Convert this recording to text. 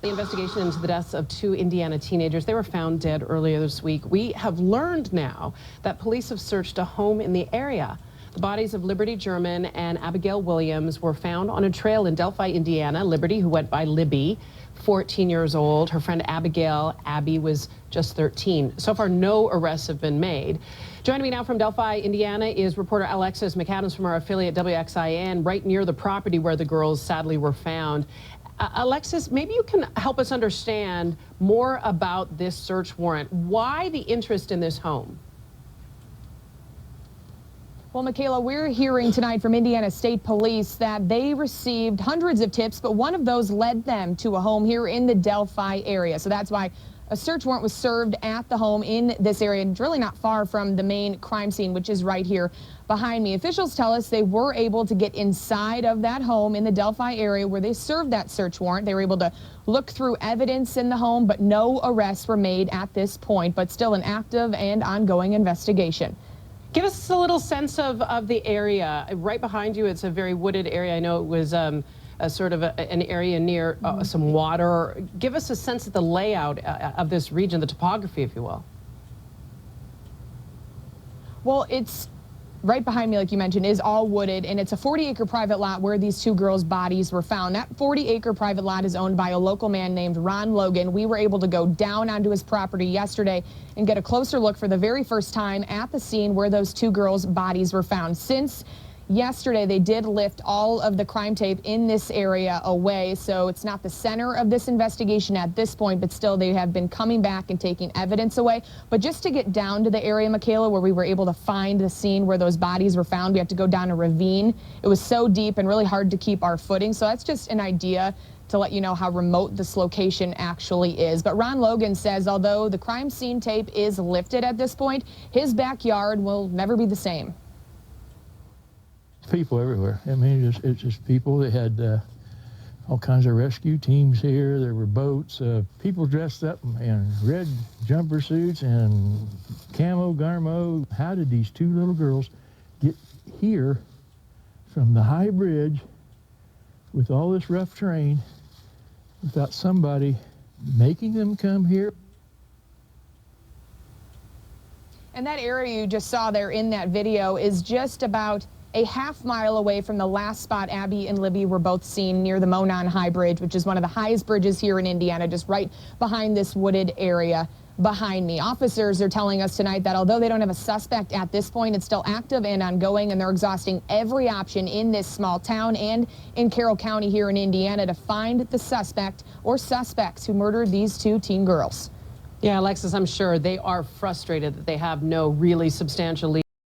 The investigation into the deaths of two Indiana teenagers. They were found dead earlier this week. We have learned now that police have searched a home in the area. The bodies of Liberty German and Abigail Williams were found on a trail in Delphi, Indiana. Liberty, who went by Libby, 14 years old. Her friend Abigail, Abby, was just 13. So far, no arrests have been made. Joining me now from Delphi, Indiana, is reporter Alexis McAdams from our affiliate WXIN, right near the property where the girls sadly were found. Alexis, maybe you can help us understand more about this search warrant. Why the interest in this home? Well, Michaela, we're hearing tonight from Indiana State Police that they received hundreds of tips, but one of those led them to a home here in the Delphi area. So that's why a search warrant was served at the home in this area, and really not far from the main crime scene, which is right here behind me. Officials tell us they were able to get inside of that home in the Delphi area where they served that search warrant. They were able to look through evidence in the home, but no arrests were made at this point, but still an active and ongoing investigation. Give us a little sense of the area. Right behind you, it's a very wooded area. I know it was a sort of an area near some water. Give us a sense of the layout of this region, the topography, if you will. Well, it's right behind me, like you mentioned, is all wooded, and it's a 40-acre private lot where these two girls' bodies were found. That 40-acre private lot is owned by a local man named Ron Logan. We were able to go down onto his property yesterday and get a closer look for the very first time at the scene where those two girls' bodies were found. Since yesterday, they did lift all of the crime tape in this area away, so it's not the center of this investigation at this point, but still they have been coming back and taking evidence away. But just to get down to the area, Michaela, where we were able to find the scene where those bodies were found, we had to go down a ravine. It was so deep and really hard to keep our footing, so that's just an idea to let you know how remote this location actually is. But Ron Logan says although the crime scene tape is lifted at this point, his backyard will never be the same. People everywhere. I mean, it's just people. They had all kinds of rescue teams here. There were boats. People dressed up in red jumper suits and camo garmo. How did these two little girls get here from the high bridge with all this rough terrain without somebody making them come here? And that area you just saw there in that video is just about a half-mile away from the last spot Abby and Libby were both seen, near the Monon High Bridge, which is one of the highest bridges here in Indiana, just right behind this wooded area behind me. Officers are telling us tonight that although they don't have a suspect at this point, it's still active and ongoing, and they're exhausting every option in this small town and in Carroll County here in Indiana to find the suspect or suspects who murdered these two teen girls. Yeah, Alexis, I'm sure they are frustrated that they have no really substantial lead.